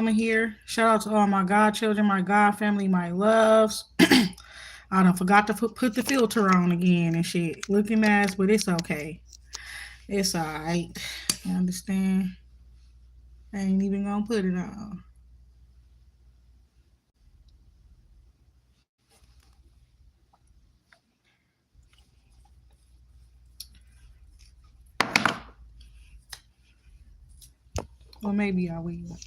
coming here. Shout out to all my godchildren, my god family, my loves. I done forgot to put the filter on again and shit. Looking ass, but it's okay. It's alright. You understand? I ain't even gonna put it on. Or maybe I will.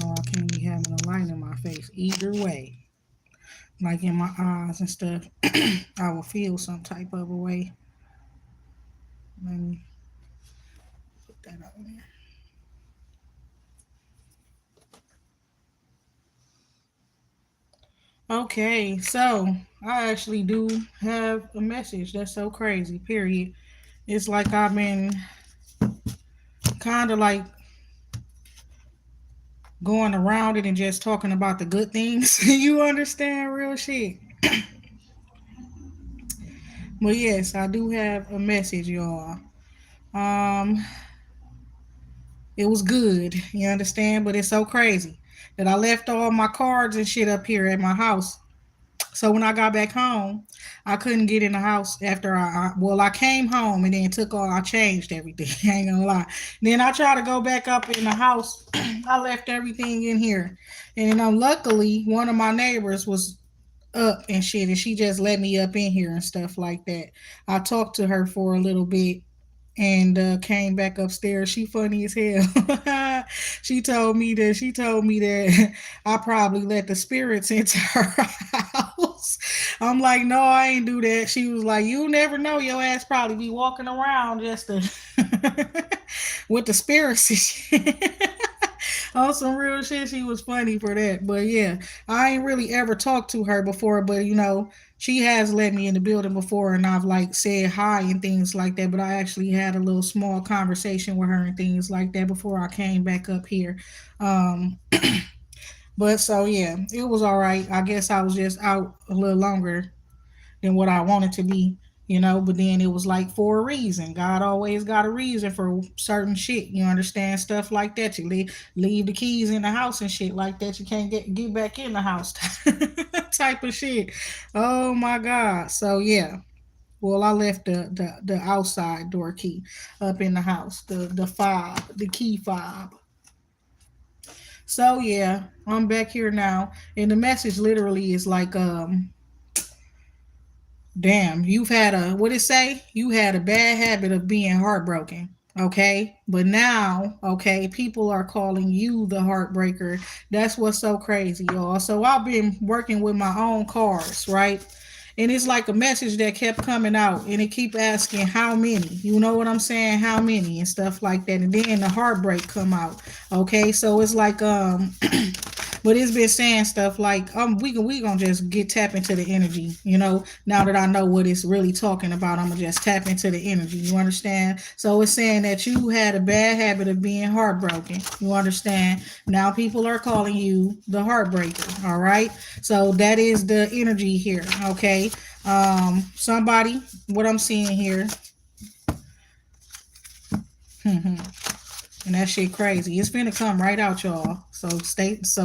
No, I can't be having a light in my face. Either way, like in my eyes and stuff, I will feel some type of a way. Let me put that on there. Okay, so I actually do have a message. That's so crazy, period. It's like I've been kind of like going around it and just talking about the good things. You understand real shit. But yes, I do have a message, y'all. Um, it was good, you understand? But it's so crazy that I left all my cards and shit up here at my house. So when I got back home, I couldn't get in the house after I came home and then took all I changed everything. I ain't gonna lie. Then I tried to go back up in the house. I left everything in here, and luckily one of my neighbors was up and shit, and she just let me up in here and stuff like that. I talked to her for a little bit and came back upstairs. She funny as hell. She told me that I probably let the spirits into her house. I'm like, no, I ain't do that. She was like, you never know, your ass probably be walking around just to with the spirits and shit. On some real shit, she was funny for that. But yeah, I ain't really ever talked to her before, but she has let me in the building before and I've like said hi and things like that. But I actually had a little small conversation with her and things like that before I came back up here. Um but so yeah, it was all right. I guess I was just out a little longer than what I wanted to be. But then it was like for a reason. God always got a reason for certain shit. You understand stuff like that. You leave the keys in the house and shit like that. You can't get back in the house, type of shit. Oh my God. So yeah. Well, I left the outside door key up in the house, the fob, the key fob. So yeah, I'm back here now, and the message literally is like, damn, you've had a what it say? You had a bad habit of being heartbroken. Okay. But now, okay, people are calling you the heartbreaker. That's what's so crazy, y'all. So I've been working with my own cards, right? And it's like a message that kept coming out and it keep asking how many. You know what I'm saying? How many and stuff like that. And then the heartbreak come out. Okay. So it's like but it's been saying stuff like we gonna just get tap into the energy. Now that I know what it's really talking about, I'm gonna just tap into the energy. You understand? So it's saying that you had a bad habit of being heartbroken. You understand? Now people are calling you the heartbreaker. All right. So that is the energy here. Okay. Somebody, what I'm seeing here. And that shit crazy. It's finna come right out, y'all. So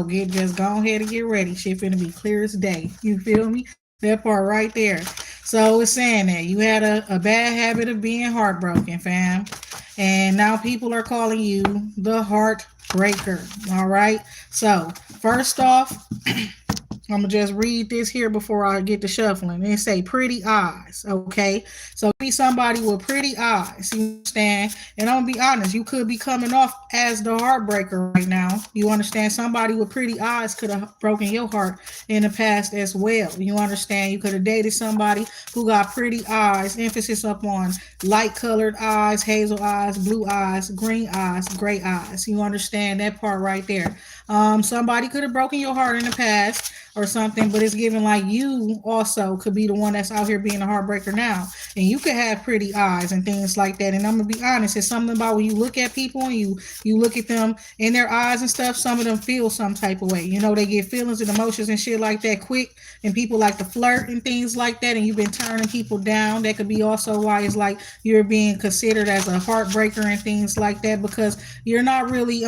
get just go ahead and get ready. Shit finna be clear as day. You feel me? That part right there. So it's saying that you had a bad habit of being heartbroken, fam. And now people are calling you the heartbreaker. All right. So first off, I'm gonna just read this here before I get to shuffling. And say pretty eyes, okay? So be somebody with pretty eyes, you understand? And I'm gonna be honest, you could be coming off as the heartbreaker right now. You understand? Somebody with pretty eyes could have broken your heart in the past as well. You understand? You could have dated somebody who got pretty eyes, emphasis up on light colored eyes, hazel eyes, blue eyes, green eyes, gray eyes. You understand that part right there? Somebody could have broken your heart in the past. or something, but it's giving like you also could be the one that's out here being a heartbreaker now. And you could have pretty eyes and things like that. And I'm gonna be honest, it's something about when you look at people and you look at them in their eyes and stuff, some of them feel some type of way. You know, they get feelings and emotions and shit like that quick, and people like to flirt and things like that, and you've been turning people down. That could be also why it's like you're being considered as a heartbreaker and things like that, because you're not really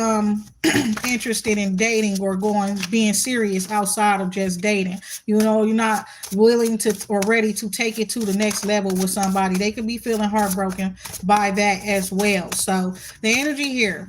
interested in dating or going being serious outside of just dating. You know, you're not willing to or ready to take it to the next level with somebody. They could be feeling heartbroken by that as well. So the energy here,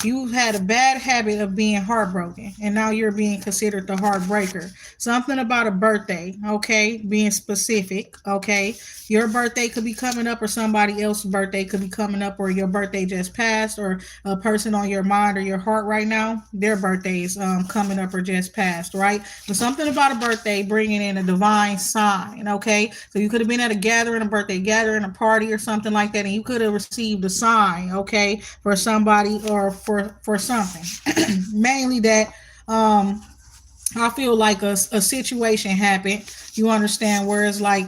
you had a bad habit of being heartbroken, and now you're being considered the heartbreaker. Something about a birthday, okay? Being specific, okay? Your birthday could be coming up, or somebody else's birthday could be coming up, or your birthday just passed, or a person on your mind or your heart right now, their birthday is coming up or just passed, right? But something about a birthday bringing in a divine sign, okay? So you could have been at a gathering, a birthday gathering, a party, or something like that, and you could have received a sign, okay, for somebody or for something. Mainly that I feel like a situation happened. You understand, where it's like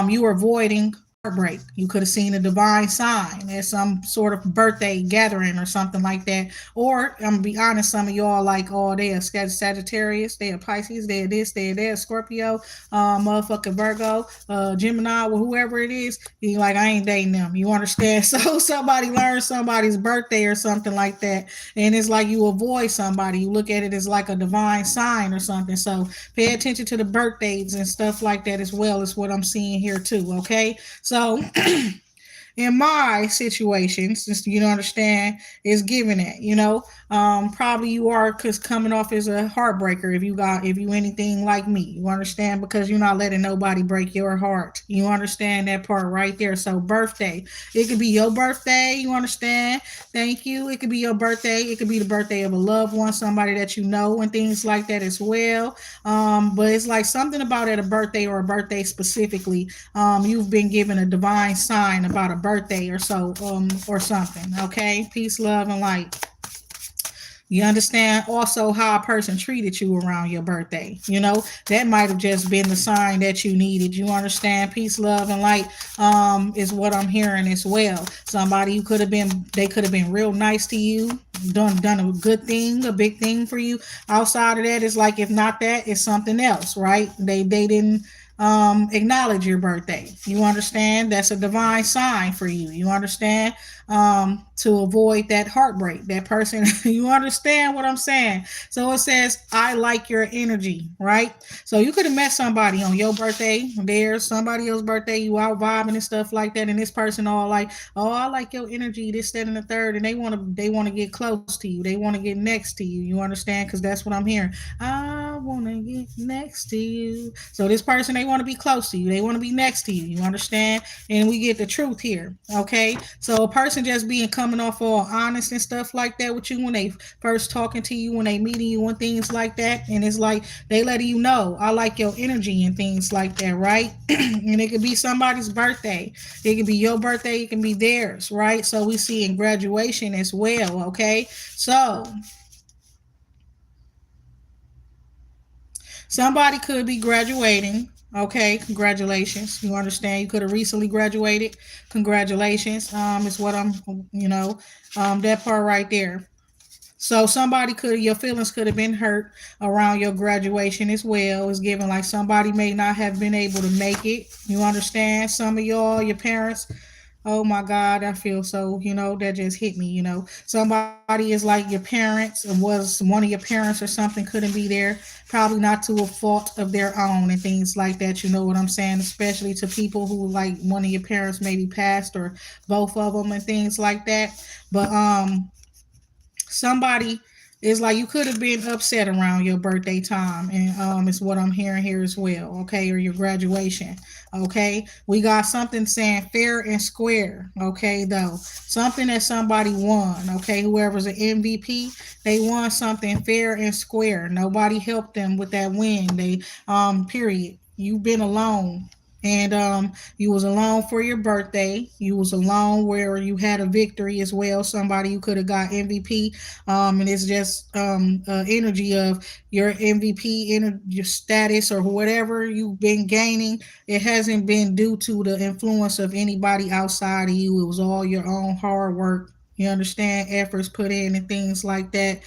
you were avoiding heartbreak. You could have seen a divine sign at some sort of birthday gathering or something like that. Or I'm gonna be honest, some of y'all like, oh, they are Sagittarius, they are Pisces, they are this, they are that, Scorpio, motherfucking Virgo, Gemini, or whoever it is. You like, I ain't dating them. You understand? So somebody learns somebody's birthday or something like that, and it's like you avoid somebody. You look at it as like a divine sign or something. So pay attention to the birthdays and stuff like that as well, is what I'm seeing here too. Okay, so in my situation, since you don't understand, is giving it. You know, probably you are cause coming off as a heartbreaker if you anything like me. You understand, because you're not letting nobody break your heart. You understand that part right there. So birthday, it could be your birthday. You understand? Thank you. It could be your birthday. It could be the birthday of a loved one, somebody that you know, and things like that as well. But it's like something about at a birthday or a birthday specifically. You've been given a divine sign about a birthday or so, or something. Okay, peace, love, and light. You understand also how a person treated you around your birthday. You know, that might have just been the sign that you needed. You understand? Peace, love, and light is what I'm hearing as well. Somebody who could have been, they could have been real nice to you, done a good thing, a big thing for you. Outside of that, it's like if not that, it's something else, right? They didn't acknowledge your birthday. You understand? That's a divine sign for you. You understand? To avoid that heartbreak, that person. You understand what I'm saying? So it says, I like your energy, right? So you could have met somebody on your birthday, there's somebody else's birthday, you out vibing and stuff like that, and this person all like, oh, I like your energy, this, that, and the third, and they want to get close to you, they want to get next to you. You understand? Because that's what I'm hearing. I want to get next to you. So this person, they want to be close to you, they want to be next to you. You understand? And we get the truth here, okay? So a person just being coming off all honest and stuff like that with you when they first talking to you, when they meeting you and things like that, and it's like they letting you know, I like your energy and things like that, right? And it could be somebody's birthday, it could be your birthday, it can be theirs, right? So we see in graduation as well, okay? So somebody could be graduating. Okay, congratulations. You understand? You could have recently graduated. Congratulations. Is what I'm, you know, that part right there. So somebody could, your feelings could have been hurt around your graduation as well. It's given like somebody may not have been able to make it. You understand? Some of y'all, your parents, oh my God, I feel so, that just hit me, Somebody is like your parents, or was one of your parents or something, couldn't be there, probably not to a fault of their own and things like that. You know what I'm saying? Especially to people who like one of your parents maybe passed or both of them and things like that. But somebody is like, you could have been upset around your birthday time, and it's what I'm hearing here as well, okay, or your graduation. Okay, we got something saying fair and square, okay, though something that somebody won, okay, whoever's an MVP, they won something fair and square. Nobody helped them with that win. They period, you've been alone and you was alone for your birthday. You was alone where you had a victory as well. Somebody you could have got MVP, and it's just energy of your MVP, your status or whatever you've been gaining. It hasn't been due to the influence of anybody outside of you. It was all your own hard work. You understand, efforts put in and things like that.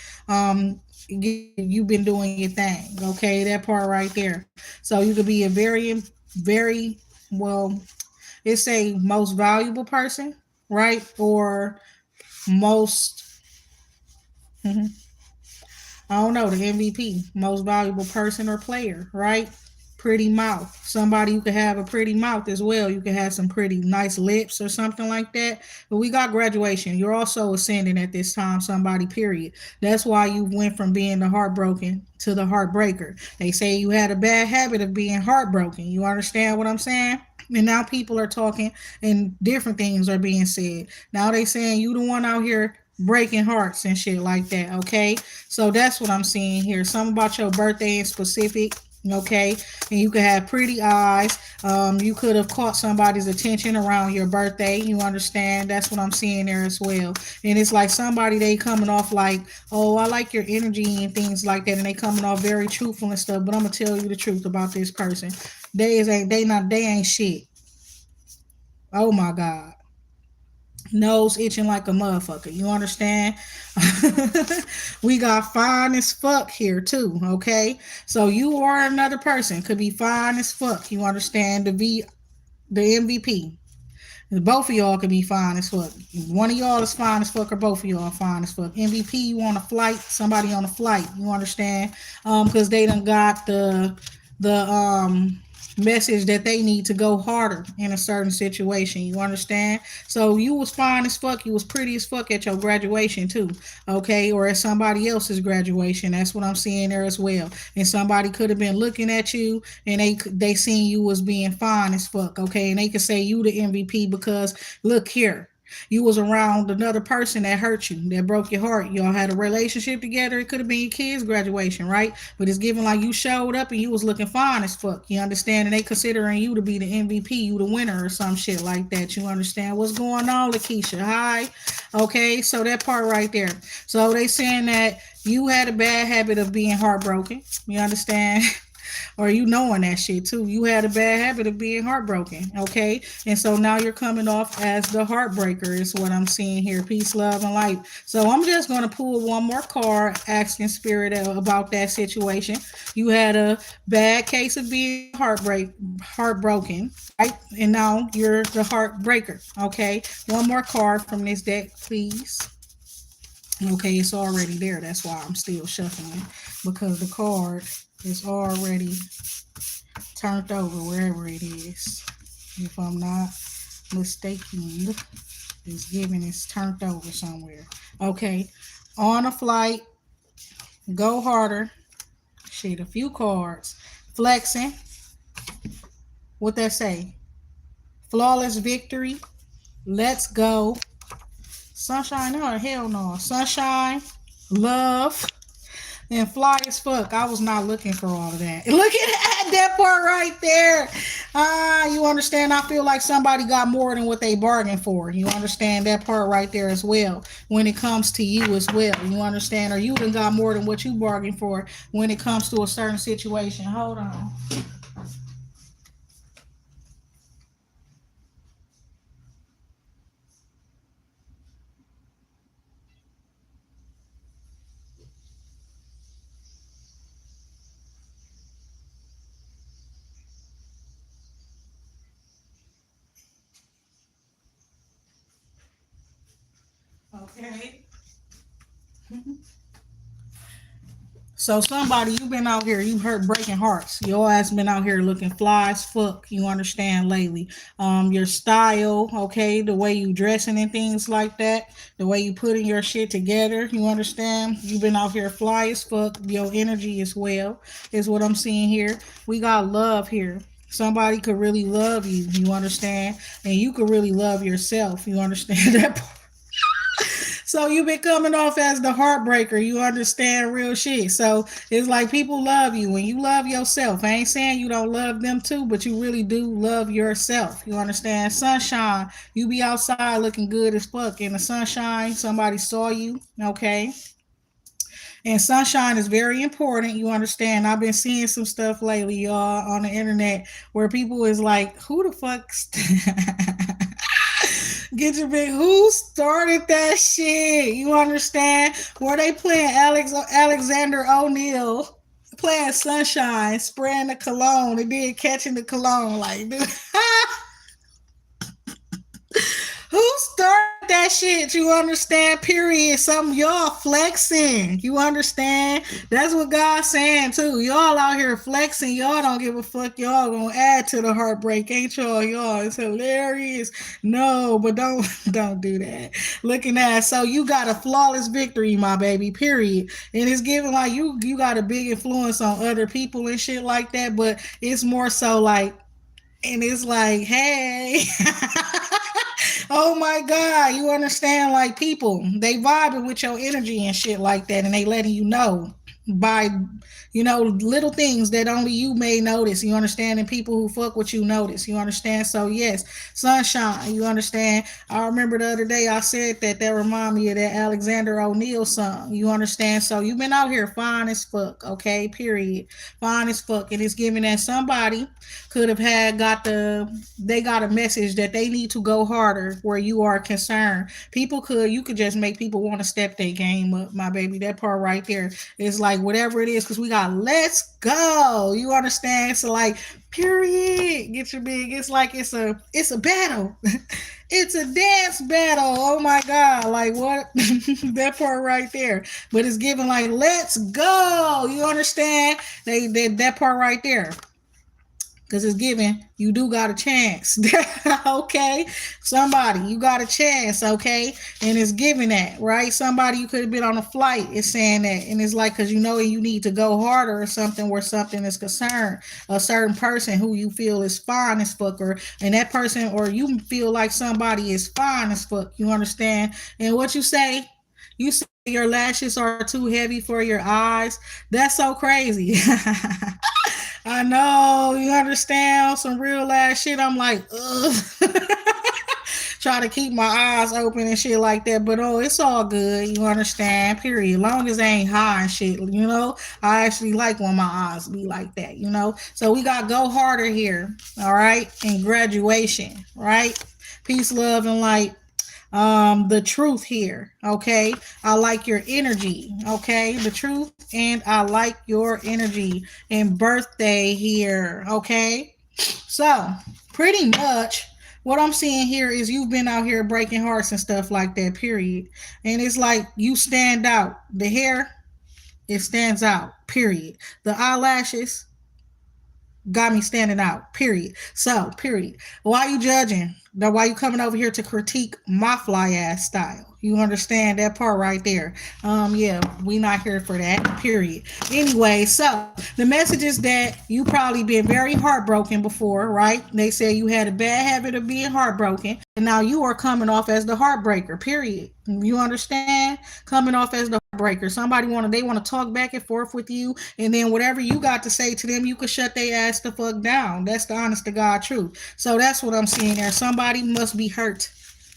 You've been doing your thing. Okay, that part right there. So you could be a very well, it's a most valuable person, right? Or most, I don't know, the MVP, most valuable person or player, right? Pretty mouth. Somebody you could have a pretty mouth as well. You could have some pretty nice lips or something like that. But we got graduation. You're also ascending at this time, somebody, period. That's why you went from being the heartbroken to the heartbreaker. They say you had a bad habit of being heartbroken. You understand what I'm saying? And now people are talking and different things are being said. Now they saying you the one out here breaking hearts and shit like that, okay? So that's what I'm seeing here. Something about your birthday in specific, okay? And you could have pretty eyes. You could have caught somebody's attention around your birthday. You understand? That's what I'm seeing there as well. And it's like somebody they coming off like, oh, I like your energy and things like that, and they coming off very truthful and stuff. But I'm gonna tell you the truth about this person. They ain't shit. Oh my god, nose itching like a motherfucker. You understand? We got fine as fuck here too. Okay, so you or another person could be fine as fuck. You understand? The MVP. Both of y'all could be fine as fuck. One of y'all is fine as fuck, or both of y'all fine as fuck. MVP, you on a flight, somebody on a flight. You understand? Because they done got the message that they need to go harder in a certain situation. You understand? So you was fine as fuck. You was pretty as fuck at your graduation too. Okay, or at somebody else's graduation. That's what I'm seeing there as well. And somebody could have been looking at you, and they seen you was being fine as fuck. Okay, and they could say you the MVP because look here. You was around another person that hurt you, that broke your heart. Y'all had a relationship together. It could have been your kid's graduation, right? But it's given like you showed up and you was looking fine as fuck. You understand? And they considering you to be the MVP, you the winner or some shit like that. You understand what's going on, Lakeisha? Hi. Okay, so that part right there. So they saying that you had a bad habit of being heartbroken. You understand? Or you knowing that shit too. You had a bad habit of being heartbroken, okay? And so now you're coming off as the heartbreaker, is what I'm seeing here. Peace, love, and light. So I'm just going to pull one more card, asking Spirit about that situation. You had a bad case of being heartbroken, right? And now you're the heartbreaker, okay? One more card from this deck, please. Okay, it's already there. That's why I'm still shuffling, because the card is already turned over wherever it is. If I'm not mistaken, it's given it's turned over somewhere. Okay, on a flight, go harder. Shit, a few cards. Flexing. What that say? Flawless victory. Let's go. Sunshine, no, hell no. Sunshine, love, and fly as fuck. I was not looking for all of that. Look at that part right there. You understand? I feel like somebody got more than what they bargained for. You understand that part right there as well. When it comes to you as well, you understand? Or you done got more than what you bargained for when it comes to a certain situation. Hold on. Okay. So somebody, you been out here, you heard breaking hearts. Your ass been out here looking fly as fuck. You understand lately. Your style, okay, the way you dressing and things like that, the way you putting your shit together. You understand? You been out here fly as fuck. Your energy as well is what I'm seeing here. We got love here. Somebody could really love you. You understand? And you could really love yourself. You understand that part? So you been coming off as the heartbreaker. You understand real shit. So it's like people love you when you love yourself. I ain't saying you don't love them too, but you really do love yourself. You understand? Sunshine, you be outside looking good as fuck. In the sunshine, somebody saw you. Okay. And sunshine is very important. You understand? I've been seeing some stuff lately, y'all, on the internet where people is like, who the fuck get your big who started that shit? You understand? Were they playing Alexander O'Neal playing Sunshine, spraying the cologne and then catching the cologne like dude. Who started that shit? You understand? Period. Some y'all flexing. You understand? That's what God's saying too. Y'all out here flexing. Y'all don't give a fuck. Y'all gonna add to the heartbreak, ain't y'all? Y'all, it's hilarious. No, but don't don't do that. Looking at so you got a flawless victory, my baby. Period. And it's given like you got a big influence on other people and shit like that. But it's more so like and it's like, hey, oh my God, you understand? Like people, they vibing with your energy and shit like that, and they letting you know by little things that only you may notice. You understand? And people who fuck with you notice. You understand? So yes, sunshine. You understand? I remember the other day I said that remind me of that Alexander O'Neal song. You understand? So you've been out here fine as fuck. Okay, period. Fine as fuck, and it's giving that somebody could have had got they got a message that they need to go harder where you are concerned. You could just make people want to step their game up, my baby. That part right there is like whatever it is, because we got let's go. You understand? So like, period. Get your big. It's like it's a battle. It's a dance battle. Oh my God. Like what? That part right there. But it's giving like let's go. You understand? They that part right there because it's given you do got a chance. Okay, somebody you got a chance. Okay, and it's giving that right. Somebody you could have been on a flight is saying that, and it's like because you know you need to go harder or something where something is concerned. A certain person who you feel is fine as fuck, and that person or you feel like somebody is fine as fuck. You understand? And what you say? You say your lashes are too heavy for your eyes. That's so crazy. I know, you understand some real ass shit. I'm like, ugh. Try to keep my eyes open and shit like that. But oh, it's all good. You understand? Period. Long as they ain't high and shit, I actually like when my eyes be like that, So we got go harder here, all right? In graduation, right? Peace, love, and light. The truth here, okay? I like your energy, okay? The truth, and I like your energy. And birthday here, okay? So pretty much what I'm seeing here is you've been out here breaking hearts and stuff like that, period. And it's like you stand out. The hair, it stands out, period. The eyelashes got me standing out, period. So, period. Why you judging? Why you coming over here to critique my fly ass style? You understand that part right there. Yeah, we not here for that, period. Anyway, so the message is that you probably been very heartbroken before, right? They say you had a bad habit of being heartbroken, and now you are coming off as the heartbreaker, period. You understand? Coming off as the heartbreaker. They want to talk back and forth with you, and then whatever you got to say to them, you could shut their ass the fuck down. That's the honest to God truth. So that's what I'm seeing there. Somebody must be hurt.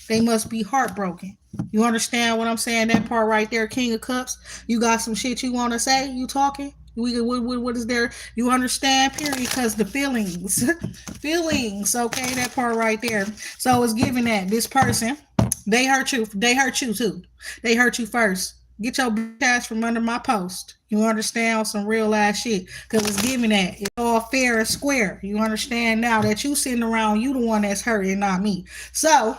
They must be heartbroken. You understand what I'm saying? That part right there, King of Cups. You got some shit you want to say? You talking? What is there? You understand? Period. Because the feelings, feelings. Okay, that part right there. So it's giving that this person, they hurt you. They hurt you too. They hurt you first. Get your ass from under my post. You understand? Some real ass shit. Because it's giving that. It's all fair and square. You understand now that you sitting around, you the one that's hurting, not me. So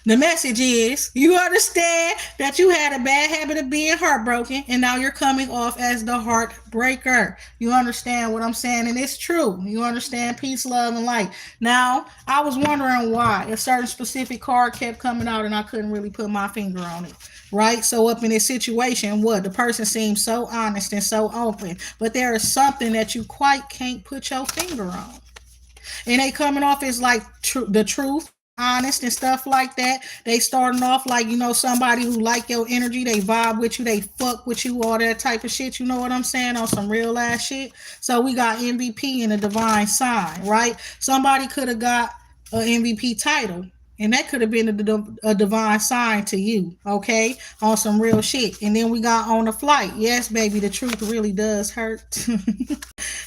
the message is you understand that you had a bad habit of being heartbroken and now you're coming off as the heartbreaker. You understand what I'm saying? And it's true. You understand? Peace, love, and light. Now, I was wondering why a certain specific card kept coming out and I couldn't really put my finger on it. Right? So up in this situation, what? The person seems so honest and so open, but there is something that you quite can't put your finger on. And they coming off as like the truth, honest and stuff like that. They starting off like, somebody who like your energy, they vibe with you, they fuck with you, all that type of shit. You know what I'm saying? On some real ass shit. So we got MVP in a divine sign, right? Somebody could have got an MVP title. And that could have been a divine sign to you, okay? On some real shit. And then we got on the flight. Yes, baby, the truth really does hurt.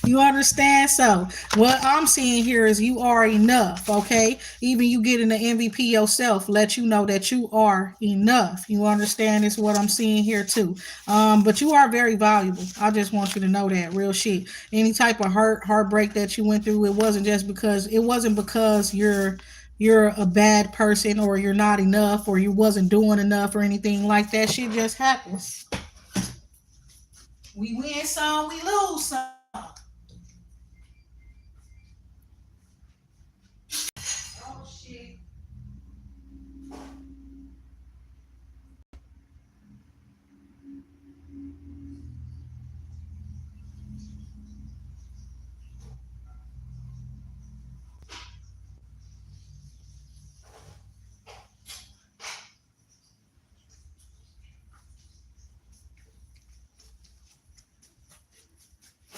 You understand? So what I'm seeing here is you are enough, okay? Even you getting the MVP yourself, let you know that you are enough. You understand? Is what I'm seeing here too. But you are very valuable. I just want you to know that real shit. Any type of heartbreak that you went through, it wasn't because you're a bad person or you're not enough or you wasn't doing enough or anything like that. Shit just happens. We win some, we lose some. Oh shit.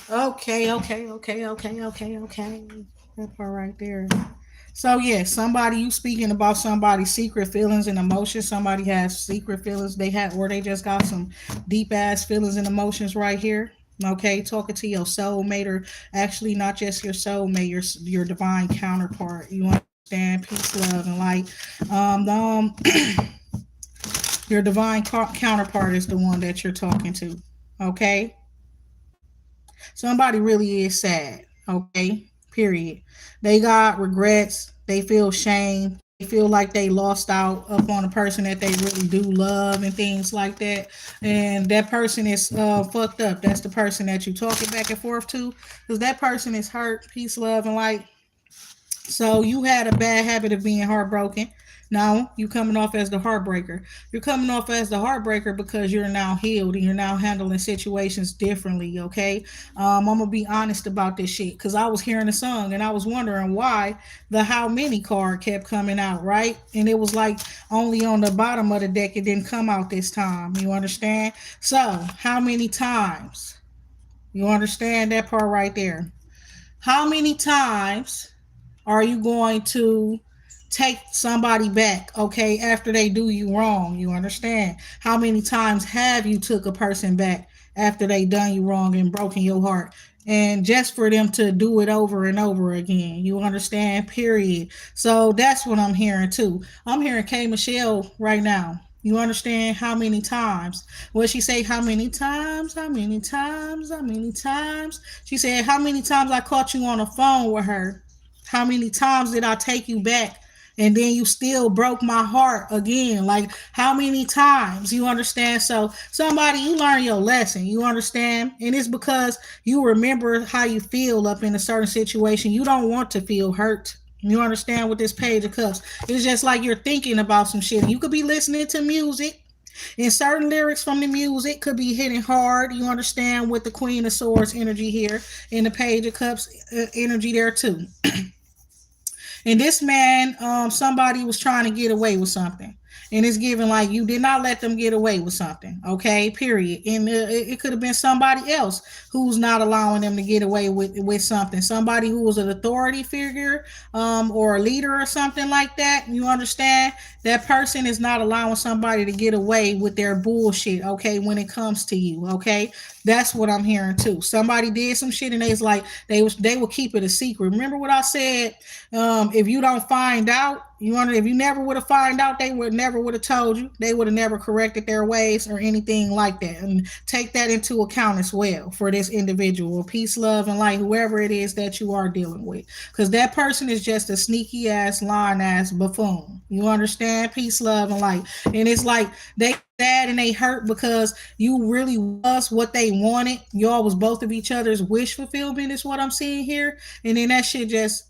Okay. That part right there. So yeah, somebody you speaking about somebody's secret feelings and emotions. Somebody has secret feelings they had, or they just got some deep ass feelings and emotions right here. Okay, talking to your soulmate, or actually not just your soulmate, your divine counterpart. You understand? Peace, love, and light. Your divine counterpart is the one that you're talking to. Okay, somebody really is sad. Okay, period. They got regrets. They feel shame. They feel like they lost out up on a person that they really do love and things like that. And that person is fucked up. That's the person that you talking back and forth to, because that person is hurt. Peace, love, and light. So you had a bad habit of being heartbroken. Now you coming off as the heartbreaker. You're coming off as the heartbreaker because you're now healed and you're now handling situations differently. Okay, I'm gonna be honest about this shit because I was hearing the song and I was wondering why the how many card kept coming out, right? And it was like only on the bottom of the deck it didn't come out this time. You understand? So how many times? You understand that part right there? How many times are you going to take somebody back, okay, after they do you wrong? You understand? How many times have you took a person back after they done you wrong and broken your heart? And just for them to do it over and over again. You understand? Period. So that's what I'm hearing too. I'm hearing K Michelle right now. You understand how many times? What she say? How many times? How many times? How many times? She said, how many times I caught you on the phone with her? How many times did I take you back? And then you still broke my heart again. Like, how many times? You understand? So, somebody, you learn your lesson. You understand? And it's because you remember how you feel up in a certain situation. You don't want to feel hurt. You understand with this page of cups? It's just like you're thinking about some shit. You could be listening to music, and certain lyrics from the music could be hitting hard. You understand with the Queen of Swords energy here, and the Page of Cups energy there too. And this man, somebody was trying to get away with something. And it's given like you did not let them get away with something, okay? Period. And it could have been somebody else who's not allowing them to get away with something. Somebody who was an authority figure, or a leader or something like that. You understand? That person is not allowing somebody to get away with their bullshit, okay? When it comes to you, okay? That's what I'm hearing too. Somebody did some shit and they will keep it a secret. Remember what I said? If you don't find out, if you never would have find out, they would never would have told you. They would have never corrected their ways or anything like that. And take that into account as well for this individual. Peace, love, and light, whoever it is that you are dealing with. Because that person is just a sneaky ass, lying ass buffoon. You understand? Peace, love, and light. And it's like they sad and they hurt because you really was what they wanted. Y'all was both of each other's wish fulfillment is what I'm seeing here. And then that shit just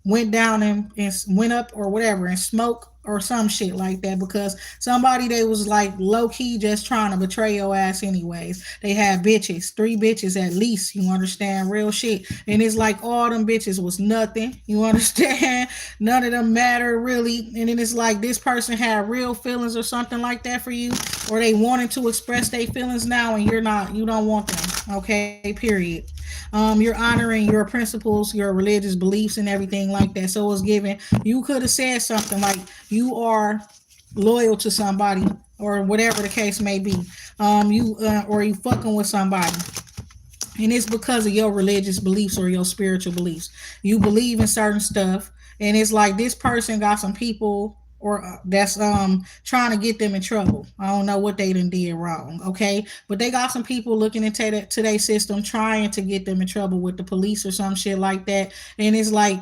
went down and went up or whatever and smoke or some shit like that, because somebody they was like low key just trying to betray your ass anyways. They had bitches, three bitches at least, you understand, real shit. And it's like all them bitches was nothing, you understand. None of them matter really. And then it's like this person had real feelings or something like that for you, or they wanted to express their feelings now, and you don't want them, okay, period. You're honoring your principles, your religious beliefs, and everything like that. So it's given. You could have said something like you are loyal to somebody, or whatever the case may be. You or you fucking with somebody, and it's because of your religious beliefs or your spiritual beliefs. You believe in certain stuff, and it's like this person got some people or that's trying to get them in trouble. I don't know what they done did wrong, okay? But they got some people looking into that today system trying to get them in trouble with the police or some shit like that. And it's like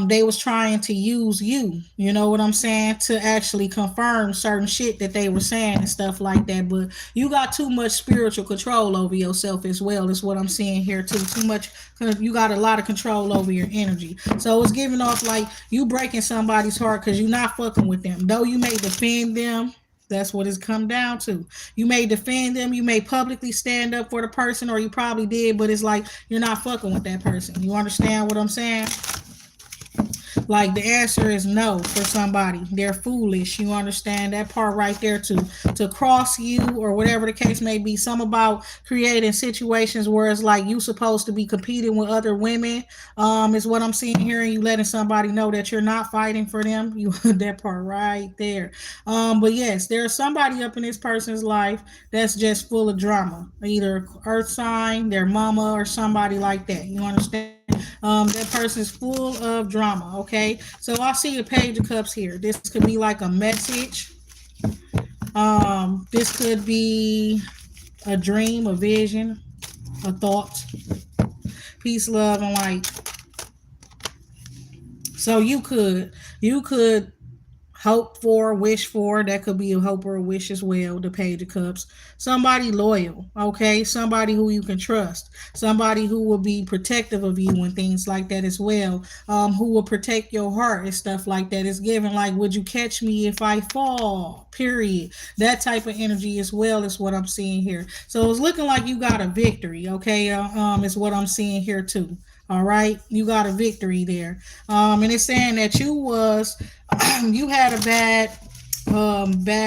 they was trying to use you, you know what I'm saying, to actually confirm certain shit that they were saying and stuff like that. But you got too much spiritual control over yourself as well, is what I'm seeing here too. Too much, you got a lot of control over your energy. So it's giving off like you breaking somebody's heart because you're not fucking with them. Though you may defend them, that's what it's come down to. You may defend them, you may publicly stand up for the person, or you probably did, but it's like you're not fucking with that person. You understand what I'm saying? Like the answer is no for somebody. They're foolish. You understand that part right there, to cross you or whatever the case may be. Some about creating situations where it's like you supposed to be competing with other women. Is what I'm seeing here, and you letting somebody know that you're not fighting for them. You that part right there. But yes, there's somebody up in this person's life that's just full of drama. Either earth sign, their mama, or somebody like that. You understand? That person's full of drama. Okay, so I see the page of cups here. This could be like a message. This could be a dream, a vision, a thought, peace, love, and light. So you could hope for, wish for. That could be a hope or a wish as well. The Page of Cups. Somebody loyal, okay? Somebody who you can trust. Somebody who will be protective of you and things like that as well. Who will protect your heart and stuff like that. It's given like, would you catch me if I fall? Period. That type of energy as well is what I'm seeing here. So it's looking like you got a victory, okay? Is what I'm seeing here too. All right, you got a victory there, and it's saying that you was you had a bad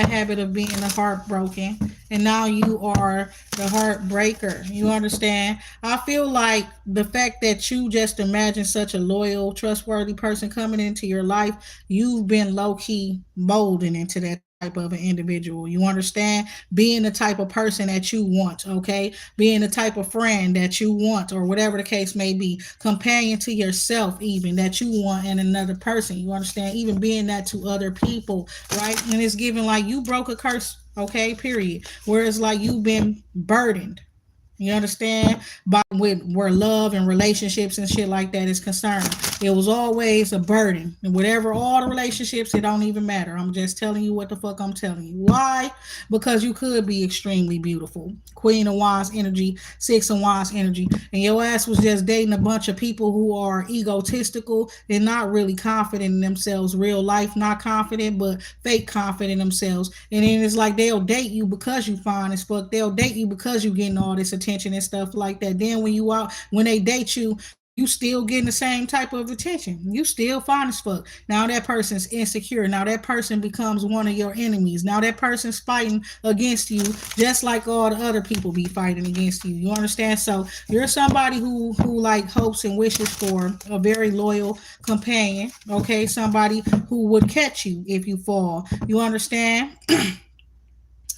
habit of being a heartbroken, and now you are the heartbreaker. You understand? I feel like the fact that you just imagine such a loyal, trustworthy person coming into your life, you've been low key molding into that type of an individual. You understand? Being the type of person that you want, okay? Being the type of friend that you want, or whatever the case may be, companion to yourself, even that you want in another person. You understand? Even being that to other people, right? And it's given like you broke a curse, okay? Period. Whereas like you've been burdened, you understand? By with where love and relationships and shit like that is concerned. It was always a burden. And whatever all the relationships, it don't even matter. I'm just telling you what the fuck I'm telling you. Why? Because you could be extremely beautiful. Queen of Wands energy, Six of Wands energy. And your ass was just dating a bunch of people who are egotistical. They're not really confident in themselves. Real life, not confident, but fake confident in themselves. And then it's like they'll date you because you fine as fuck. They'll date you because you getting all this attention and stuff like that. Then when they date you still getting the same type of attention. You still fine as fuck. Now that person's insecure. Now that person becomes one of your enemies. Now that person's fighting against you, just like all the other people be fighting against you. You understand? So you're somebody who like hopes and wishes for a very loyal companion. Okay, somebody who would catch you if you fall. You understand?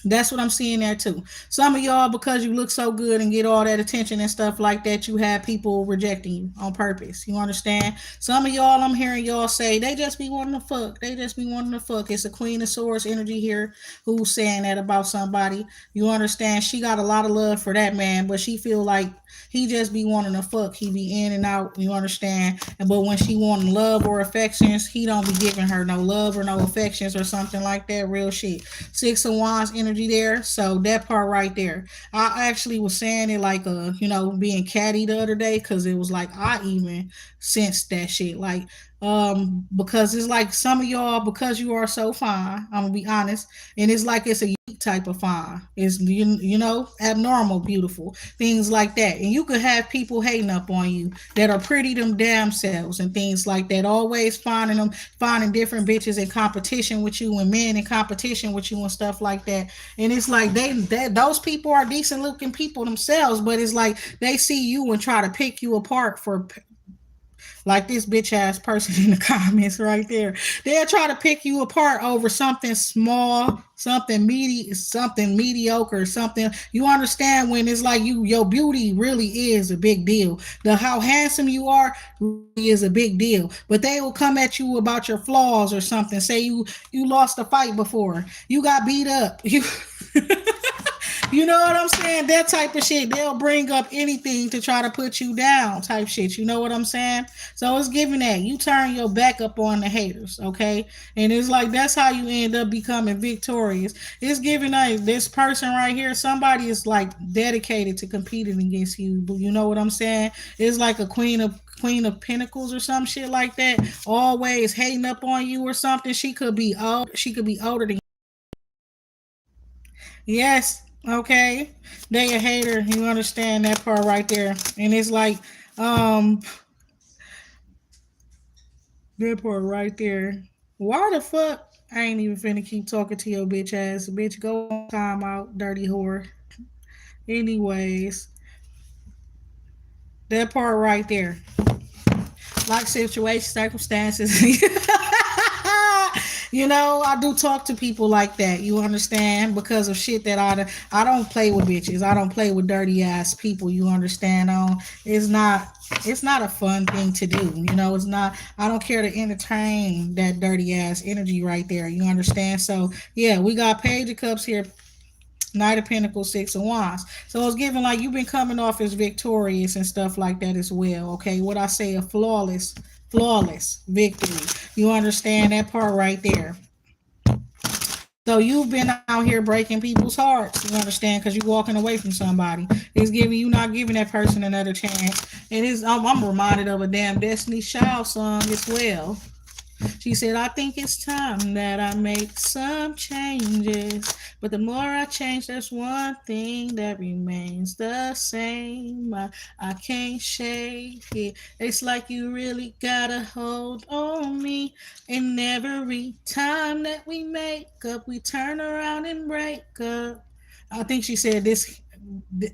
That's what I'm seeing there too. Some of y'all, because you look so good and get all that attention and stuff like that, you have people rejecting you on purpose. You understand? Some of y'all, I'm hearing y'all say they just be wanting to fuck. They just be wanting to fuck. It's a Queen of Swords energy here who's saying that about somebody. You understand? She got a lot of love for that man, but she feel like he just be wanting to fuck. He be in and out. You understand? But when she wanting love or affections, he don't be giving her no love or no affections or something like that. Real shit. Six of Wands energy energy there. So that part right there, I actually was saying it like being catty the other day because it was like I even sensed that shit. Like because it's like some of y'all, because you are so fine, I'm gonna be honest, and it's like it's a unique type of fine. It's abnormal, beautiful, things like that. And you could have people hating up on you that are pretty them damn selves and things like that, always finding different bitches in competition with you and men in competition with you and stuff like that. And it's like those people are decent looking people themselves, but it's like they see you and try to pick you apart for, like this bitch ass person in the comments right there. They'll try to pick you apart over something small, something mediocre, something. You understand when it's like your beauty really is a big deal. The how handsome you are really is a big deal. But they will come at you about your flaws or something. Say you lost a fight before. You got beat up. You know what I'm saying? That type of shit. They'll bring up anything to try to put you down, type shit. You know what I'm saying? So it's giving that. You turn your back up on the haters, okay? And it's like that's how you end up becoming victorious. It's giving like this person right here, somebody is like dedicated to competing against you. You know what I'm saying? It's like a Queen of Pentacles or some shit like that. Always hating up on you or something. She could be old. She could be older than. Yes, okay. They a hater. You understand that part right there. And it's like, um, that part right there. Why the fuck? I ain't even finna keep talking to your bitch ass. Bitch, go on time out, dirty whore. Anyways, that part right there. Like situation, circumstances. I do talk to people like that. You understand? Because of shit that I don't play with bitches. I don't play with dirty ass people. You understand? It's not a fun thing to do. It's not. I don't care to entertain that dirty ass energy right there. You understand? So yeah, we got Page of Cups here. Knight of Pentacles, Six of Wands. So it's given like you've been coming off as victorious and stuff like that as well. Okay, what I say, a flawless victory. You understand that part right there. So you've been out here breaking people's hearts. You understand? Because you're walking away from somebody. It's giving you not giving that person another chance. And I'm reminded of a damn Destiny Child song as well. She said, I think it's time that I make some changes. But the more I change, there's one thing that remains the same. I can't shake it. It's like you really got a hold on me. And every time that we make up, we turn around and break up. I think she said this.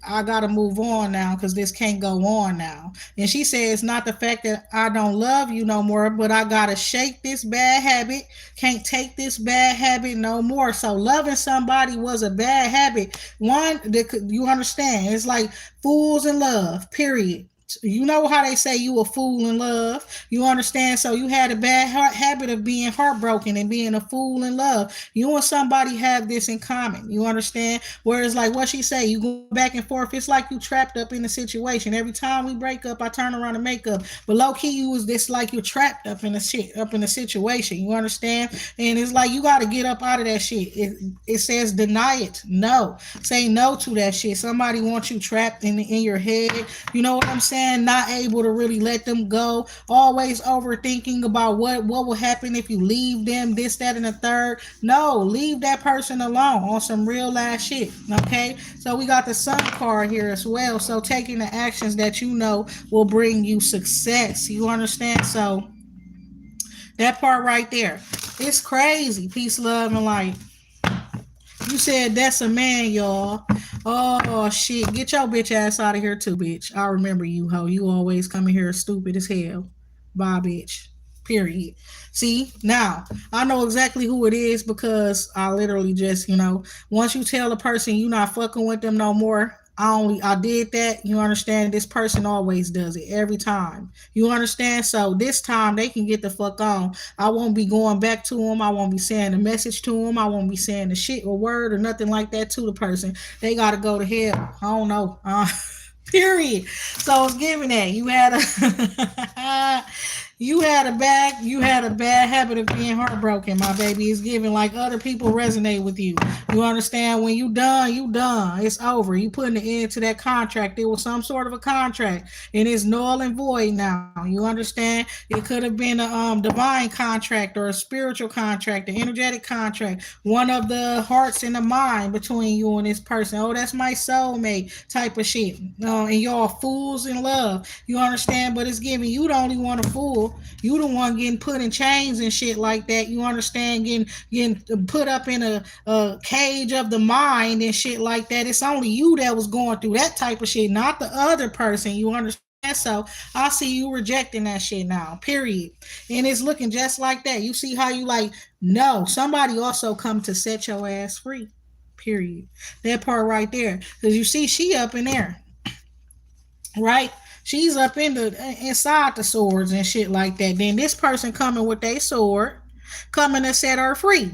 I gotta move on now because this can't go on now. And she said it's not the fact that I don't love you no more, but I gotta shake this bad habit. Can't take this bad habit no more. So loving somebody was a bad habit. One, you understand? It's like fools in love. Period. You know how they say you a fool in love. You understand? So you had a bad habit of being heartbroken and being a fool in love. You and somebody have this in common. You understand? Whereas like what she say, you go back and forth. It's like you trapped up in a situation. Every time we break up, I turn around and make up. But low key, you was this like you're trapped up in a situation. You understand? And it's like you got to get up out of that shit. It says deny it. No, say no to that shit. Somebody wants you trapped in your head. You know what I'm saying? Not able to really let them go, always overthinking about what will happen if you leave them, this, that, and the third. No, leave that person alone on some real ass shit. Okay, so we got the Sun card here as well. So taking the actions that you know will bring you success. You understand? So that part right there, it's crazy. Peace, love, and light. You said that's a man, y'all. Oh shit. Get your bitch ass out of here too, bitch. I remember you, ho. You always coming here stupid as hell. Bye, bitch. Period. See, now I know exactly who it is because I literally just, once you tell a person you not fucking with them no more, I did that. You understand? This person always does it every time. You understand? So this time they can get the fuck on. I won't be going back to them. I won't be saying a message to them. I won't be saying a shit or word or nothing like that to the person. They gotta go to hell. I don't know. Period. So it's giving that. You had a You had a bad habit of being heartbroken, my baby. It's giving like other people resonate with you. You understand? When you done, you done. It's over. You putting the end to that contract. It was some sort of a contract, and it's null and void now. You understand? It could have been a divine contract or a spiritual contract, an energetic contract, one of the hearts and the mind between you and this person. Oh, that's my soulmate type of shit. And y'all fools in love. You understand? But it's giving you the only one a fool. You the one getting put in chains and shit like that. You understand? Getting put up in a cage of the mind and shit like that. It's only you that was going through that type of shit, not the other person. You understand? So I see you rejecting that shit now. Period. And it's looking just like that. You see how you like, no, somebody also come to set your ass free. Period. That part right there. Because you see, she up in there, right? She's up in the inside the swords and shit like that. Then this person coming with their sword, coming to set her free.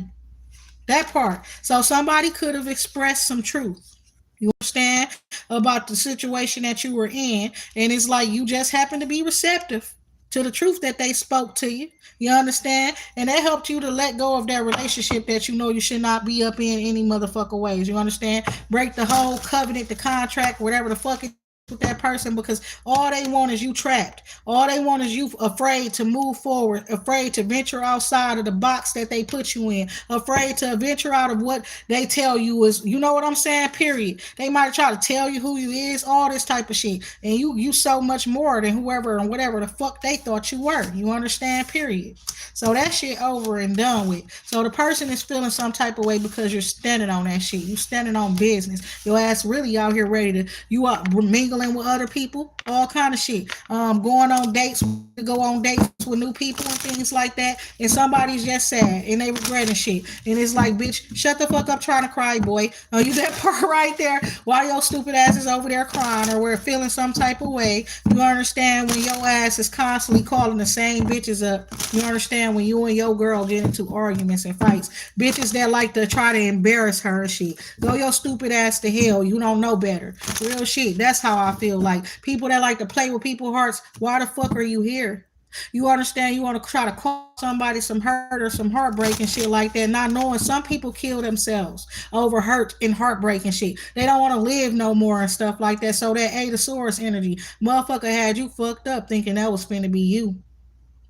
That part. So somebody could have expressed some truth. You understand about the situation that you were in, and it's like you just happen to be receptive to the truth that they spoke to you. You understand? And that helped you to let go of that relationship that you know you should not be up in any motherfucker ways. You understand? Break the whole covenant, the contract, whatever the fuck it is with that person, because all they want is you trapped. All they want is you afraid to move forward, afraid to venture outside of the box that they put you in, afraid to venture out of what they tell you is, you know what I'm saying? Period. They might try to tell you who you is, all this type of shit. And you so much more than whoever and whatever the fuck they thought you were. You understand? Period. So that shit over and done with. So the person is feeling some type of way because you're standing on that shit. You standing on business. Your ass really out here ready to, you up mingling with other people, all kind of shit. Going on dates, ready to go on dates with new people and things like that. And somebody's just sad and they regretting shit. And it's like, bitch, shut the fuck up trying to cry, boy. You that part right there while your stupid ass is over there crying or we're feeling some type of way. You understand when your ass is constantly calling the same bitches up. You understand when you and your girl get into arguments and fights. Bitches that like to try to embarrass her and shit. Go your stupid ass to hell. You don't know better. Real shit. That's how I feel like. People that like to play with people's hearts, why the fuck are you here? You understand? You want to try to cause somebody some hurt or some heartbreak and shit like that, not knowing some people kill themselves over hurt and heartbreak and shit. They don't want to live no more and stuff like that. So that Adasaurus energy, motherfucker had you fucked up thinking that was finna be you.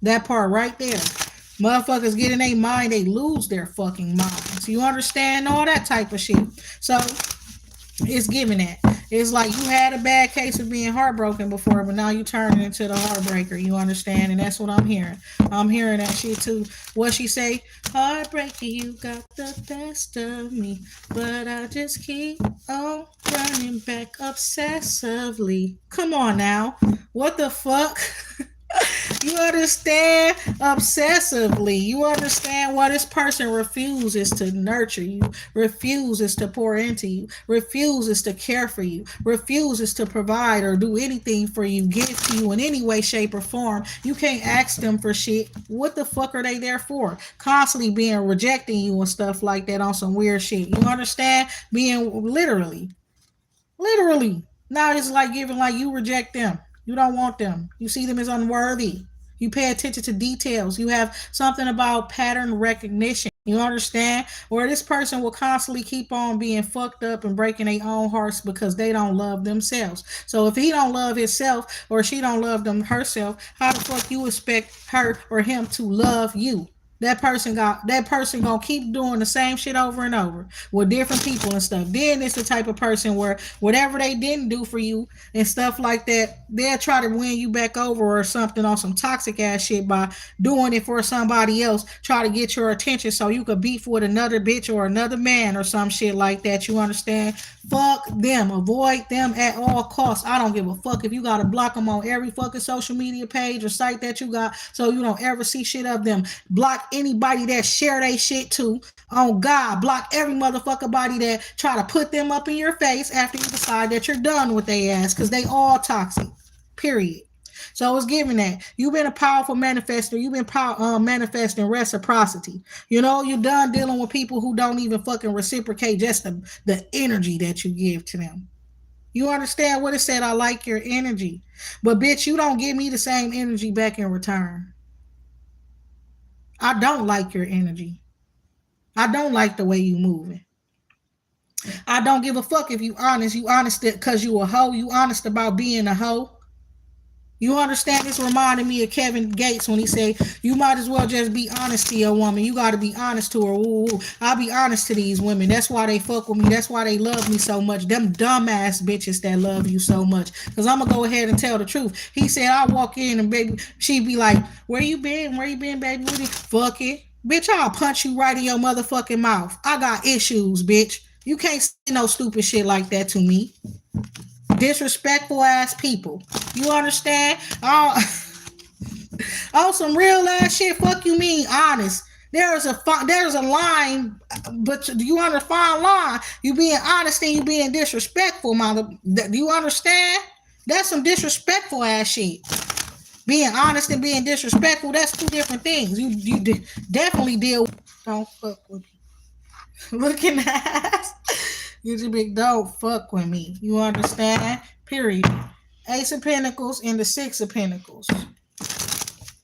That part right there. Motherfuckers get in their mind, they lose their fucking minds. You understand all that type of shit. So it's giving that. It's like you had a bad case of being heartbroken before, but now you turn it into the heartbreaker. You understand? And that's what I'm hearing. I'm hearing that shit too. What she say? Heartbreaker, you got the best of me, but I just keep on running back obsessively. Come on now. What the fuck? You understand? Obsessively. You understand why this person refuses to nurture you, refuses to pour into you, refuses to care for you, refuses to provide or do anything for you, give to you in any way, shape, or form. You can't ask them for shit. What the fuck are they there for? Constantly being rejecting you and stuff like that on some weird shit. You understand? Being literally. Now it's like giving like you reject them. You don't want them. You see them as unworthy. You pay attention to details. You have something about pattern recognition. You understand? Or this person will constantly keep on being fucked up and breaking their own hearts because they don't love themselves. So if he don't love himself or she don't love them herself, how the fuck you expect her or him to love you? That person gonna keep doing the same shit over and over with different people and stuff. Then it's the type of person where whatever they didn't do for you and stuff like that, they'll try to win you back over or something on some toxic ass shit by doing it for somebody else, try to get your attention so you could beef with another bitch or another man or some shit like that. You understand? Fuck them. Avoid them at all costs. I don't give a fuck if you gotta block them on every fucking social media page or site that you got so you don't ever see shit of them. Block anybody that share they shit too. On God, block every motherfucker body that try to put them up in your face after you decide that you're done with their ass because they all toxic. Period. So it's giving that. You've been a powerful manifester. You've been manifesting reciprocity. You know, you're done dealing with people who don't even fucking reciprocate just the energy that you give to them. You understand what it said? I like your energy. But bitch, you don't give me the same energy back in return. I don't like your energy. I don't like the way you moving. I don't give a fuck if you honest. You honest because you a hoe. You honest about being a hoe. You understand? This reminded me of Kevin Gates when he said, "You might as well just be honest to your woman. You got to be honest to her." Ooh, ooh. I'll be honest to these women. That's why they fuck with me. That's why they love me so much. Them dumbass bitches that love you so much. Cause I'm gonna go ahead and tell the truth. He said, "I walk in and baby, she be like, where you been? Where you been, baby? Fuck it, bitch. I'll punch you right in your motherfucking mouth. I got issues, bitch. You can't say no stupid shit like that to me. Disrespectful ass people. You understand? Oh, oh, some real ass shit. Fuck you mean honest. There's a line, but you under fine line. You being honest and you being disrespectful, mother. Do you understand? That's some disrespectful ass shit. Being honest and being disrespectful, that's two different things. Definitely deal with. Don't fuck with me. Looking at you just big don't fuck with me. You understand? Period. Ace of Pentacles and the Six of Pentacles.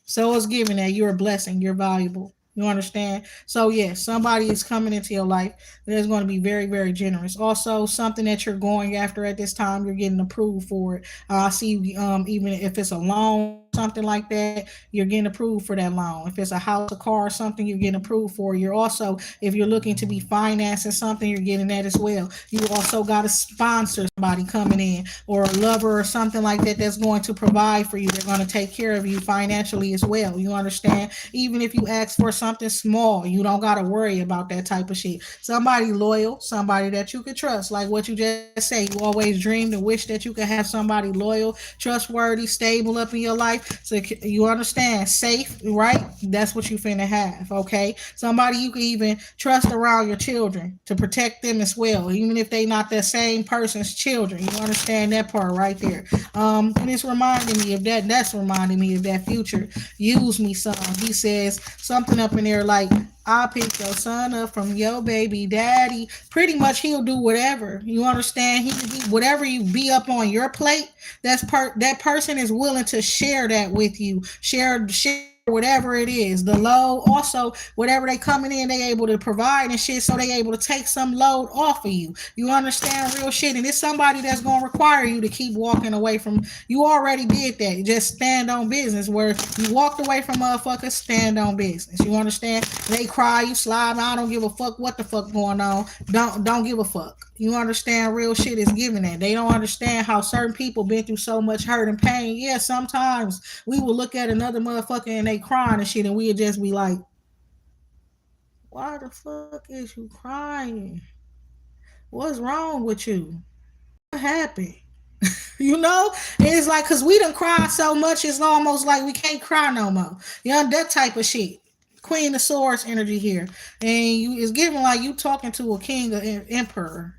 So it's given that you're a blessing, you're valuable. You understand? So yes, somebody is coming into your life that is going to be very, very generous. Also, something that you're going after at this time, you're getting approved for it. I see, even if it's a loan, something like that, you're getting approved for that loan. If it's a house, a car, or something, you're getting approved for. You're also, if you're looking to be financing something, you're getting that as well. You also got a sponsor, somebody coming in, or a lover or something like that that's going to provide for you. They're going to take care of you financially as well. You understand? Even if you ask for something small, you don't got to worry about that type of shit. Somebody loyal, somebody that you could trust, like what you just say. You always dreamed and wish that you could have somebody loyal, trustworthy, stable up in your life. So you understand, safe, right? That's what you finna have, okay? Somebody you can even trust around your children to protect them as well, even if they not the same person's children. You understand that part right there. And it's reminding me of that. That's reminding me of that Future Use Me song. He says something up in there like, I'll pick your son up from your baby daddy. Pretty much he'll do whatever. You understand? Whatever you be up on your plate, that person is willing to share that with you. Share whatever it is, the load. Also, whatever they coming in, they able to provide and shit, so they able to take some load off of you. You understand? Real shit. And it's somebody that's gonna require you to keep walking away from. You already did that. You just stand on business. Where you walked away from motherfuckers, stand on business. You understand? They cry, you slide. I don't give a fuck what the fuck going on. Don't give a fuck. You understand? Real shit is giving that. They don't understand how certain people been through so much hurt and pain. Yeah, sometimes we will look at another motherfucker and they crying and shit, and we'll just be like, why the fuck is you crying? What's wrong with you? What happened? You know? It's like, because we done cried so much, it's almost like we can't cry no more. You know, that type of shit. Queen of Swords energy here. And it's giving like you talking to a king or emperor.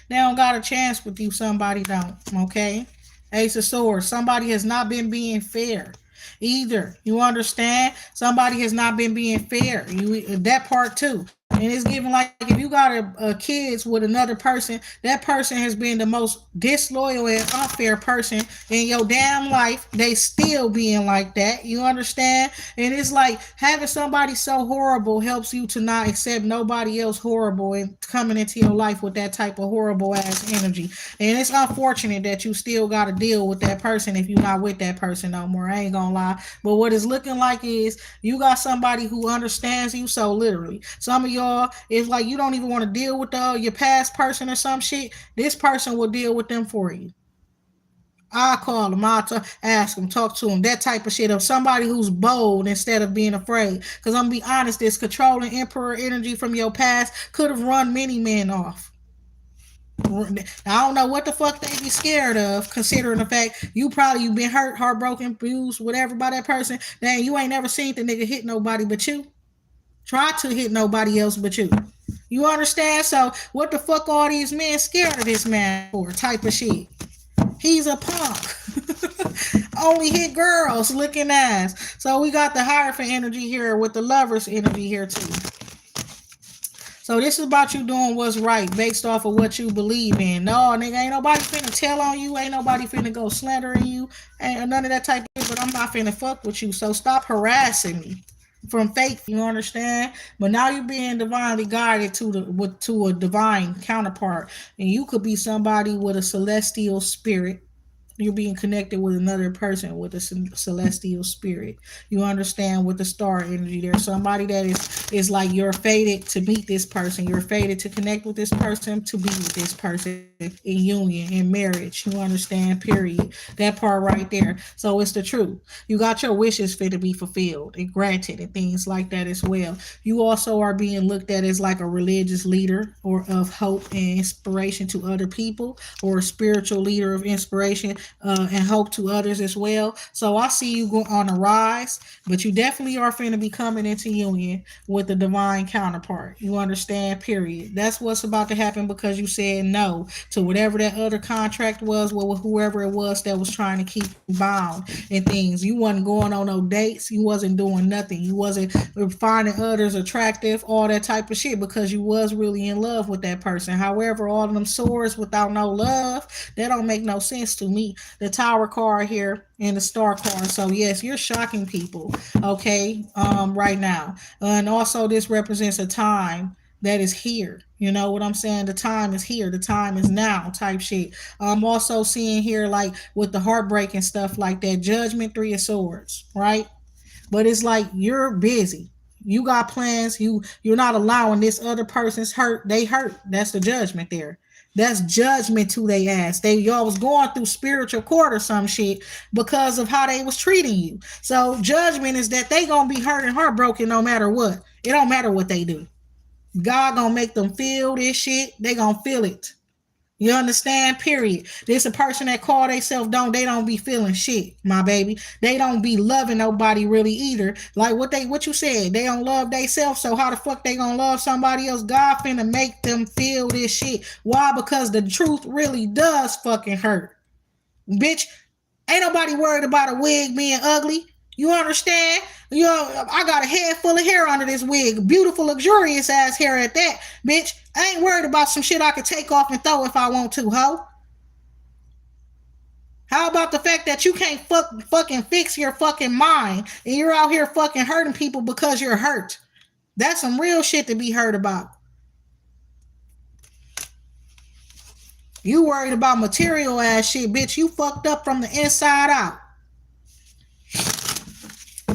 They don't got a chance with you, somebody don't. Okay? Ace of Swords. Somebody has not been being fair either. You understand? Somebody has not been being fair. You that part too. And it's given like if you got a kids with another person, that person has been the most disloyal and unfair person in your damn life. They still being like that. You understand? And it's like having somebody so horrible helps you to not accept nobody else horrible and coming into your life with that type of horrible ass energy. And it's unfortunate that you still got to deal with that person if you're not with that person no more. I ain't gonna lie. But what it's looking like is you got somebody who understands you so literally. Some of y'all, it's like you don't even want to deal with your past person or some shit. This person will deal with them for you. I'll call them. Ask them, talk to them, that type of shit. Of somebody who's bold instead of being afraid. Because I'm going to be honest, this controlling emperor energy from your past could have run many men off. I don't know what the fuck they be scared of, considering the fact you been hurt, heartbroken, abused, whatever by that person. Dang, you ain't never seen the nigga hit nobody but you. Try to hit nobody else but you. You understand? So what the fuck all these men scared of this man for? Type of shit. He's a punk. Only hit girls looking ass. So we got the Hierophant energy here with the Lovers energy here too. So this is about you doing what's right based off of what you believe in. No, nigga, ain't nobody finna tell on you. Ain't nobody finna go slandering you. Ain't none of that type of shit, but I'm not finna fuck with you. So stop harassing me. from fake, you understand? But now you're being divinely guided to a divine counterpart, and you could be somebody with a celestial spirit. You're being connected with another person with a celestial spirit. You understand, with the star energy. There's somebody that is like, you're fated to meet this person. You're fated to connect with this person, to be with this person in union, in marriage. You understand? Period. That part right there. So it's the truth. You got your wishes fit to be fulfilled and granted and things like that as well. You also are being looked at as like a religious leader or of hope and inspiration to other people, or a spiritual leader of inspiration and hope to others as well. So I see you go on a rise, but you definitely are finna be coming into union with the divine counterpart. You understand? Period. That's what's about to happen because you said no to whatever that other contract was with whoever it was that was trying to keep you bound and things. You wasn't going on no dates. You wasn't doing nothing. You wasn't finding others attractive, all that type of shit, because you was really in love with that person. However, all of them swords without no love, that don't make no sense to me. The tower card here and the star card. So yes, you're shocking people, okay, right now. And also this represents a time that is here. You know what I'm saying? The time is here. The time is now type shit. I'm also seeing here, like with the heartbreak and stuff like that, judgment, three of swords, right? But it's like you're busy. You got plans. You're not allowing this other person's hurt. They hurt. That's the judgment there. That's judgment to they ass. They y'all was going through spiritual court or some shit because of how they was treating you. So judgment is that they gonna be hurt and heartbroken no matter what. It don't matter what they do. God gonna make them feel this shit. They gonna feel it. You understand? Period. There's a person that call themselves they don't be feeling shit, my baby. They don't be loving nobody really either. Like what you said, they don't love themselves, so how the fuck they gonna love somebody else? God finna make them feel this shit. Why? Because the truth really does fucking hurt. Bitch, ain't nobody worried about a wig being ugly. You understand? You know, I got a head full of hair under this wig. Beautiful, luxurious ass hair at that. Bitch, I ain't worried about some shit I could take off and throw if I want to, ho. How about the fact that you can't fucking fix your fucking mind and you're out here fucking hurting people because you're hurt? That's some real shit to be heard about. You worried about material ass shit, bitch. You fucked up from the inside out.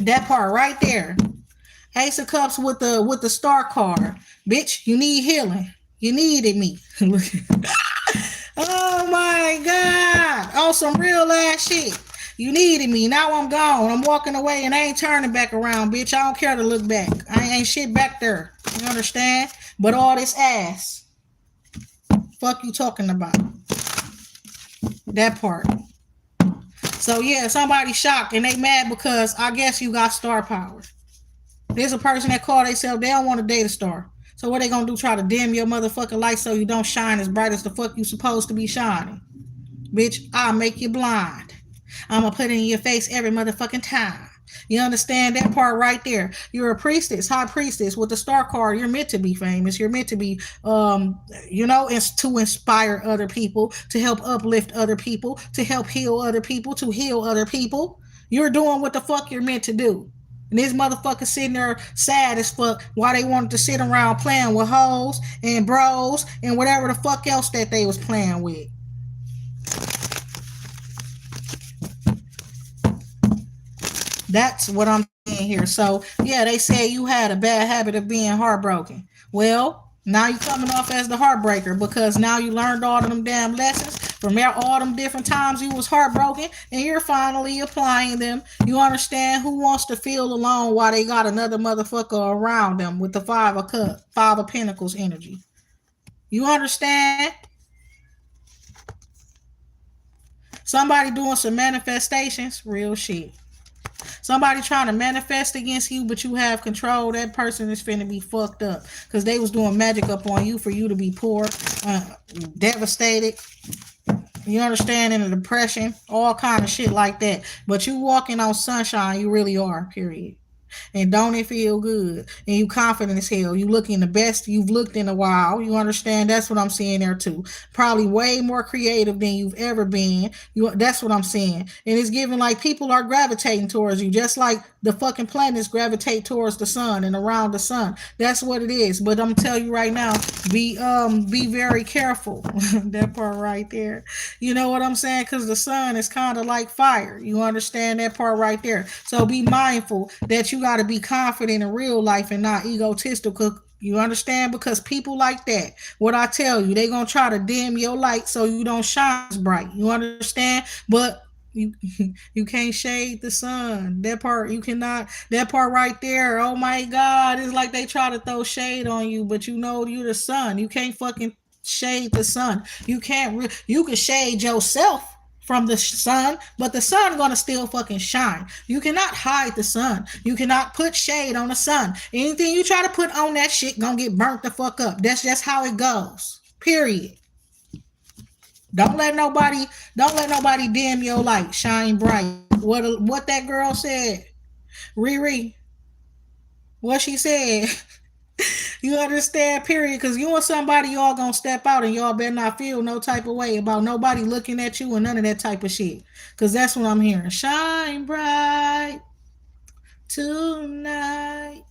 That part right there. Ace of Cups with the star card. Bitch, you need healing. You needed me. Oh my God. On some real ass shit. You needed me. Now I'm gone. I'm walking away and I ain't turning back around, bitch. I don't care to look back. I ain't shit back there. You understand? But all this ass. Fuck you talking about. That part. So yeah, somebody shocked and they mad because I guess you got star power. There's a person that call themselves, they don't want to date a star. So what they gonna do? Try to dim your motherfucking light so you don't shine as bright as the fuck you supposed to be shining? Bitch, I'll make you blind. I'ma put it in your face every motherfucking time. You understand that part right there? You're a priestess, high priestess with the star card. You're meant to be famous. You're meant to be, to inspire other people, to help uplift other people, to help heal other people, to heal other people. You're doing what the fuck you're meant to do. And this motherfucker sitting there sad as fuck while they wanted to sit around playing with hoes and bros and whatever the fuck else that they was playing with. That's what I'm saying here. So yeah, they say you had a bad habit of being heartbroken. Well, now you coming off as the heartbreaker because now you learned all of them damn lessons from all them different times you was heartbroken, and you're finally applying them. You understand? Who wants to feel alone while they got another motherfucker around them with the five of pentacles energy? You understand? Somebody doing some manifestations, real shit. Somebody trying to manifest against you, but you have control. That person is finna be fucked up because they was doing magic up on you for you to be poor, devastated. You understand? In a depression, all kind of shit like that. But you walking on sunshine, you really are. Period. And don't it feel good? And you confident as hell. You looking the best you've looked in a while. You understand? That's what I'm seeing there too. Probably way more creative than you've ever been. That's what I'm saying. And it's giving like people are gravitating towards you, just like the fucking planets gravitate towards the sun and around the sun. That's what it is. But I'm telling you right now, be very careful. That part right there. You know what I'm saying? Because the sun is kind of like fire. You understand that part right there. So be mindful that you got to be confident in real life and not egotistical. You understand? Because people like that, what I tell you, they gonna try to dim your light so you don't shine as bright. You understand? But you you can't shade the sun. That part you cannot. That part right there. Oh my God! It's like they try to throw shade on you, but you know you the sun. You can't fucking shade the sun. You can't. You can shade yourself from the sun, but the sun gonna still fucking shine. You cannot hide the sun. You cannot put shade on the sun. Anything you try to put on that shit gonna get burnt the fuck up. That's just how it goes. Period. Don't let nobody dim your light. Shine bright. What that girl said, Riri, what she said. You understand, period. Because you and somebody, y'all gonna step out and y'all better not feel no type of way about nobody looking at you and none of that type of shit. Because that's what I'm hearing. Shine bright tonight,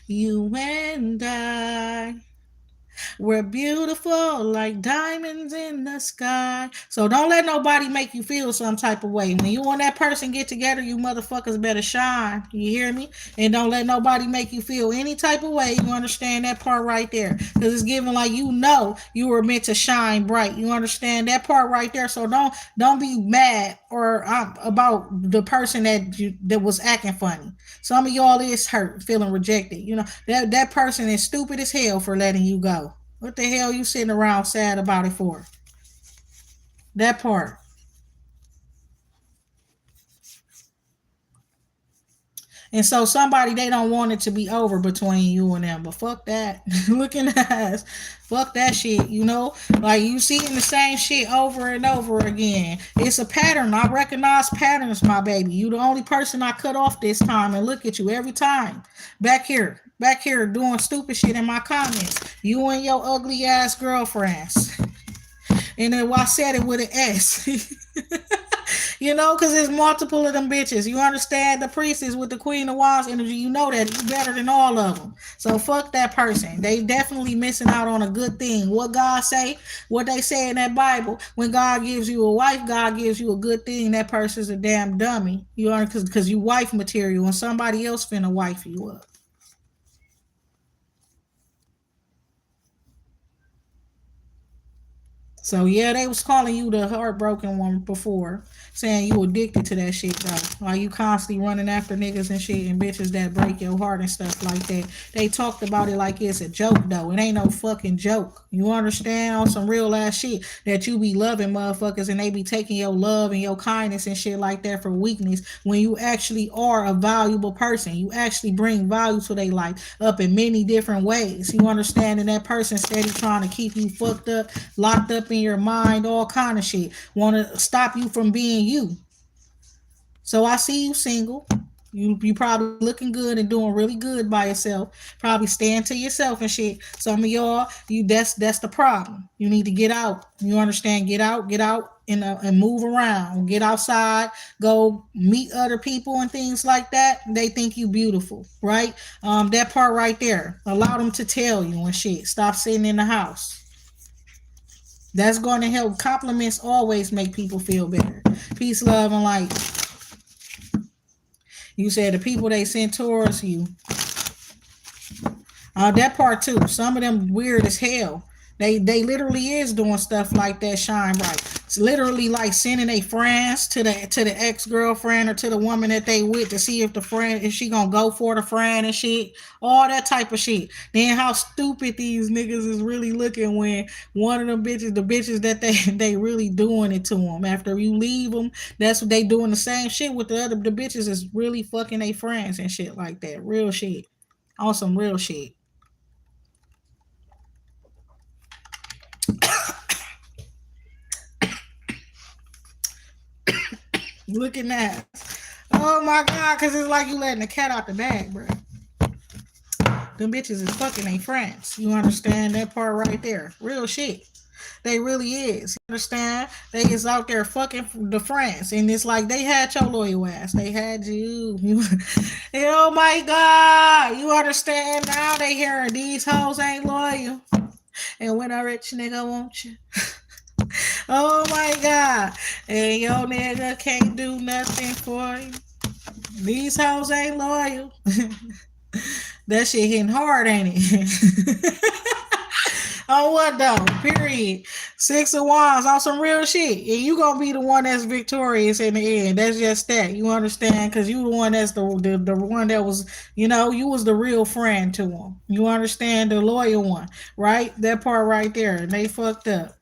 you and I. We're beautiful like diamonds in the sky. So don't let nobody make you feel some type of way. When you and that person get together, you motherfuckers better shine. You hear me? And don't let nobody make you feel any type of way. You understand that part right there? Because it's given like you know you were meant to shine bright. You understand that part right there? So don't be mad or about the person that was acting funny. Some of y'all is hurt, feeling rejected. You know that person is stupid as hell for letting you go. What the hell you sitting around sad about it for? That part. And so somebody they don't want it to be over between you and them. But fuck that. Looking ass. Fuck that shit, you know? Like you seeing the same shit over and over again. It's a pattern. I recognize patterns, my baby. You the only person I cut off this time and look at you every time. Back here. Back here doing stupid shit in my comments. You and your ugly ass girlfriends. And then I said it with an S. You know, because there's multiple of them bitches. You understand the priestess with the Queen of Wands energy. You know that you better than all of them. So fuck that person. They definitely missing out on a good thing. What God say, what they say in that Bible, when God gives you a wife, God gives you a good thing. That person's a damn dummy. You are because you wife material and somebody else finna wife you up. So yeah, they was calling you the heartbroken one before, saying you addicted to that shit though. Like you constantly running after niggas and shit and bitches that break your heart and stuff like that. They talked about it like it's a joke though. It ain't no fucking joke. You understand? On some real ass shit that you be loving motherfuckers and they be taking your love and your kindness and shit like that for weakness when you actually are a valuable person. You actually bring value to their life up in many different ways. You understand? And that person steady trying to keep you fucked up, locked up in your mind, all kind of shit. Want to stop you from being you. So I see you single. You probably looking good and doing really good by yourself. Probably staying to yourself and shit. Some of y'all, you that's the problem. You need to get out. You understand? Get out, and move around. Get outside. Go meet other people and things like that. They think you beautiful, right? That part right there. Allow them to tell you and shit. Stop sitting in the house. That's going to help. Compliments always make people feel better. Peace, love, and light. You said the people they sent towards you. That part too. Some of them weird as hell. They literally is doing stuff like that. Shine bright. It's literally like sending a friends to the ex girlfriend or to the woman that they with to see if the friend if she gonna go for the friend and shit. All that type of shit. Then how stupid these niggas is really looking when one of them bitches, the bitches that they really doing it to them after you leave them. That's what they doing the same shit with the bitches is really fucking their friends and shit like that. Real shit. On some real shit. Looking at. Oh my god, cause it's like you letting the cat out the bag, bro. Them bitches is fucking they friends. You understand that part right there? Real shit. They really is. You understand? They is out there fucking the friends, and it's like they had your loyal ass. They had you. And oh my god, you understand now? They hearing these hoes ain't loyal, and when a rich nigga want you. Oh my god, and your nigga can't do nothing for you. These hoes ain't loyal. That shit hitting hard, ain't it? On what though? Period. Six of Wands on some real shit, and you gonna be the one that's victorious in the end. That's just that. You understand? Because you the one that's the one that was, you was the real friend to him. You understand? The loyal one, right? That part right there. And they fucked up.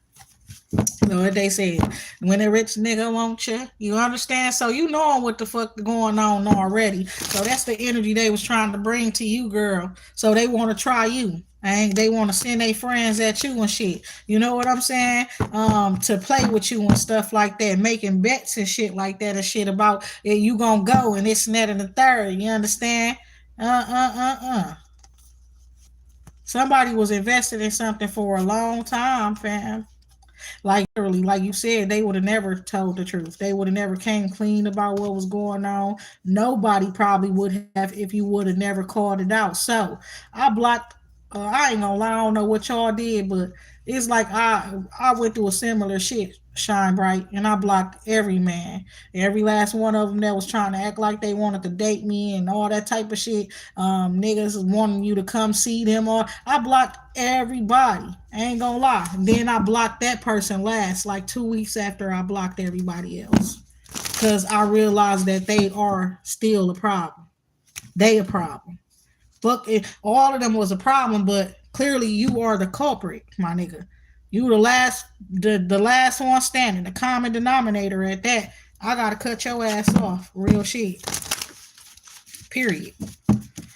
Know what they said? When a rich nigga want you, you understand? So you knowing what the fuck going on already. So that's the energy they was trying to bring to you, girl. So they want to try you. And they want to send their friends at you and shit. You know what I'm saying? To play with you and stuff like that, making bets and shit like that and shit about you gonna go and this and that and the third. You understand? Uh. Somebody was invested in something for a long time, fam. Like literally, like you said, they would have never told the truth. They would have never came clean about what was going on. Nobody probably would have if you would have never called it out. So I blocked. I ain't gonna lie. I don't know what y'all did, but it's like I went through a similar shit, Shine Bright, and I blocked every man, every last one of them that was trying to act like they wanted to date me and all that type of shit. Niggas wanting you to come see them, or I blocked everybody. I ain't gonna lie. And then I blocked that person last, like 2 weeks after I blocked everybody else, because I realized that they are still a problem. They a problem. Fuck it. All of them was a problem, but clearly you are the culprit, my nigga. You the last one standing, the common denominator at that. I gotta cut your ass off. Real shit. Period.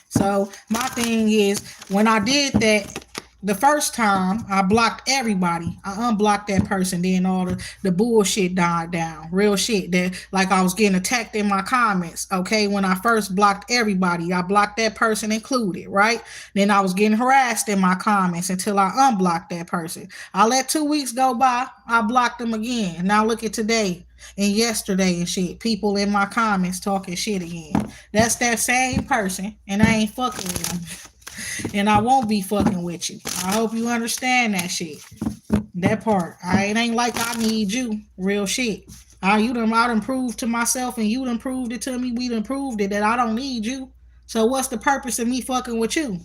So my thing is, when I did that the first time, I blocked everybody. I unblocked that person. Then all the bullshit died down. Real shit. That like I was getting attacked in my comments. Okay, when I first blocked everybody, I blocked that person included. Right. Then I was getting harassed in my comments until I unblocked that person. I let 2 weeks go by. I blocked them again. Now look at today and yesterday and shit. People in my comments talking shit again. That's that same person, and I ain't fucking with them. And I won't be fucking with you. I hope you understand that shit. That part. It ain't like I need you. Real shit. I done proved to myself and you done proved it to me. We done proved it that I don't need you. So what's the purpose of me fucking with you?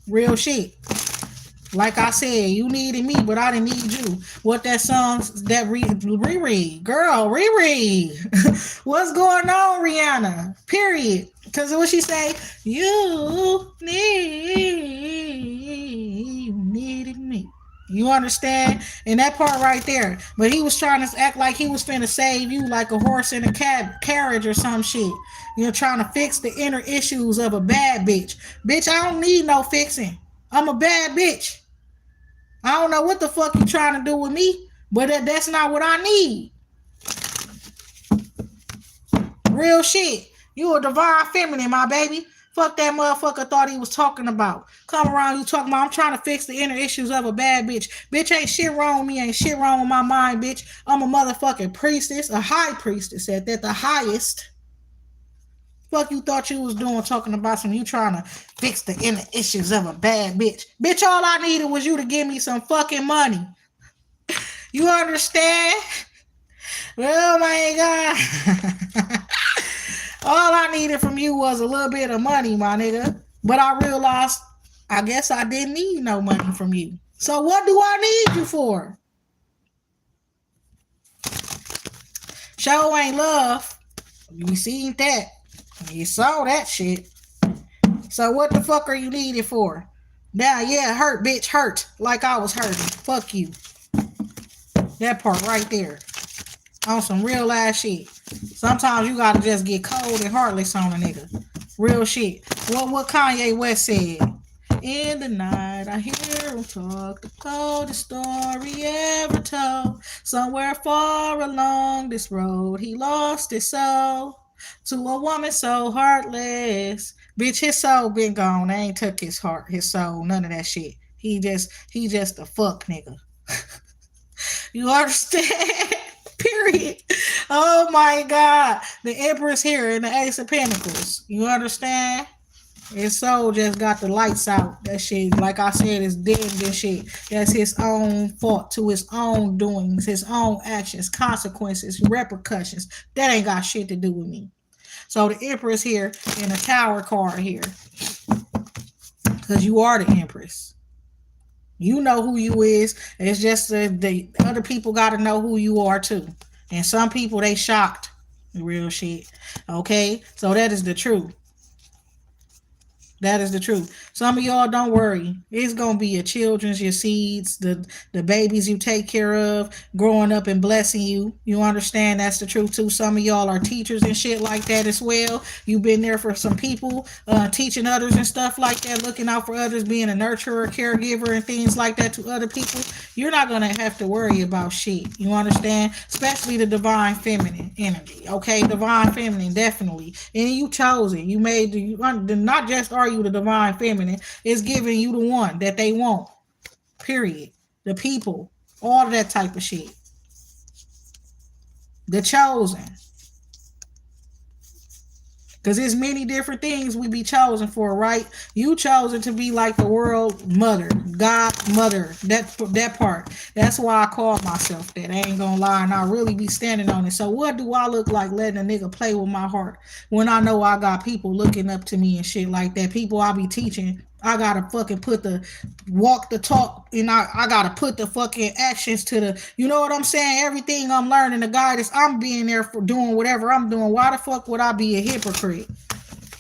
Real shit. Like I said, you needed me, but I didn't need you. What that song, that Riri, girl, Riri. What's going on, Rihanna? Period. Because what she say, needed me. You understand? And that part right there. But he was trying to act like he was finna save you like a horse in a carriage or some shit. You're trying to fix the inner issues of a bad bitch. Bitch, I don't need no fixing. I'm a bad bitch. I don't know what the fuck you trying to do with me, but that's not what I need. Real shit. You a divine feminine, my baby. Fuck that motherfucker thought he was talking about. Come around you talking about I'm trying to fix the inner issues of a bad bitch. Bitch, ain't shit wrong with me, ain't shit wrong with my mind, bitch. I'm a motherfucking priestess, a high priestess at that, the highest. Fuck you thought you was doing talking about some you trying to fix the inner issues of a bad bitch. Bitch, all I needed was you to give me some fucking money. You understand? Oh my God. All I needed from you was a little bit of money, my nigga. But I realized I guess I didn't need no money from you. So what do I need you for? Show ain't love. You seen that. You saw that shit. So what the fuck are you needed for? Now, yeah, hurt, bitch, hurt. Like I was hurting. Fuck you. That part right there. On some real ass shit. Sometimes you gotta just get cold and heartless on a nigga. Real shit. What Kanye West said. In the night, I hear him talk, the coldest story ever told. Somewhere far along this road, he lost his soul. To a woman so heartless. Bitch, his soul been gone. I ain't took his heart, his soul, none of that shit. He just a fuck nigga. You understand? Period. Oh my god. The Empress here in the Ace of Pentacles. You understand? His soul just got the lights out. That shit, like I said, is dead and shit. That's his own fault to his own doings, his own actions, consequences, repercussions. That ain't got shit to do with me. So the Empress here and the Tower card here. Because you are the Empress. You know who you is. It's just the other people got to know who you are too. And some people, they shocked. Real shit. Okay? So that is the truth. That is the truth. Some of y'all don't worry. It's gonna be your children's, your seeds, the babies you take care of, growing up and blessing you. You understand that's the truth too. Some of y'all are teachers and shit like that as well. You've been there for some people, teaching others and stuff like that, looking out for others, being a nurturer, caregiver, and things like that to other people. You're not gonna have to worry about shit. You understand? Especially the divine feminine energy. Okay, divine feminine, definitely. And you chose it. You made not just are you the divine feminine, it's giving you the one that they want. Period. The people, all of that type of shit. The chosen. Because there's many different things we be chosen for, right? You chosen to be like the world mother, God mother, that part. That's why I call myself that. I ain't gonna lie, and I really be standing on it. So what do I look like letting a nigga play with my heart when I know I got people looking up to me and shit like that? People I be teaching. I gotta fucking put the walk the talk, and I gotta put the fucking actions to the, you know what I'm saying? Everything I'm learning, the guidance, I'm being there for doing whatever I'm doing. Why the fuck would I be a hypocrite?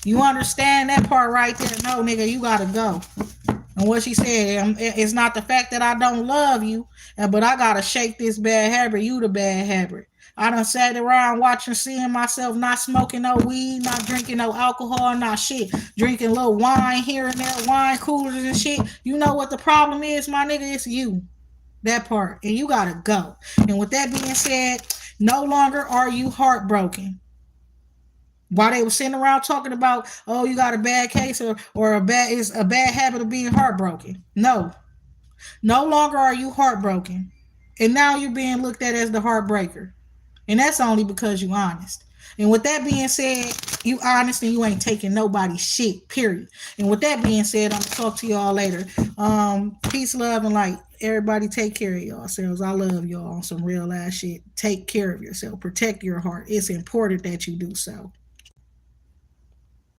You understand that part right there? No, nigga, you gotta go. And what she said, it's not the fact that I don't love you, but I gotta shake this bad habit. You the bad habit. I done sat around watching, seeing myself not smoking no weed, not drinking no alcohol, not shit. Drinking little wine here and there, wine coolers and shit. You know what the problem is, my nigga? It's you. That part. And you gotta go. And with that being said, no longer are you heartbroken. While they were sitting around talking about, oh, you got a bad case or a bad habit of being heartbroken. No. No longer are you heartbroken. And now you're being looked at as the heartbreaker. And that's only because you honest. And with that being said, you honest and you ain't taking nobody's shit, period. And with that being said, I'm gonna talk to y'all later. Peace, love, and light. Everybody take care of yourselves. I love y'all on some real ass shit. Take care of yourself. Protect your heart. It's important that you do so.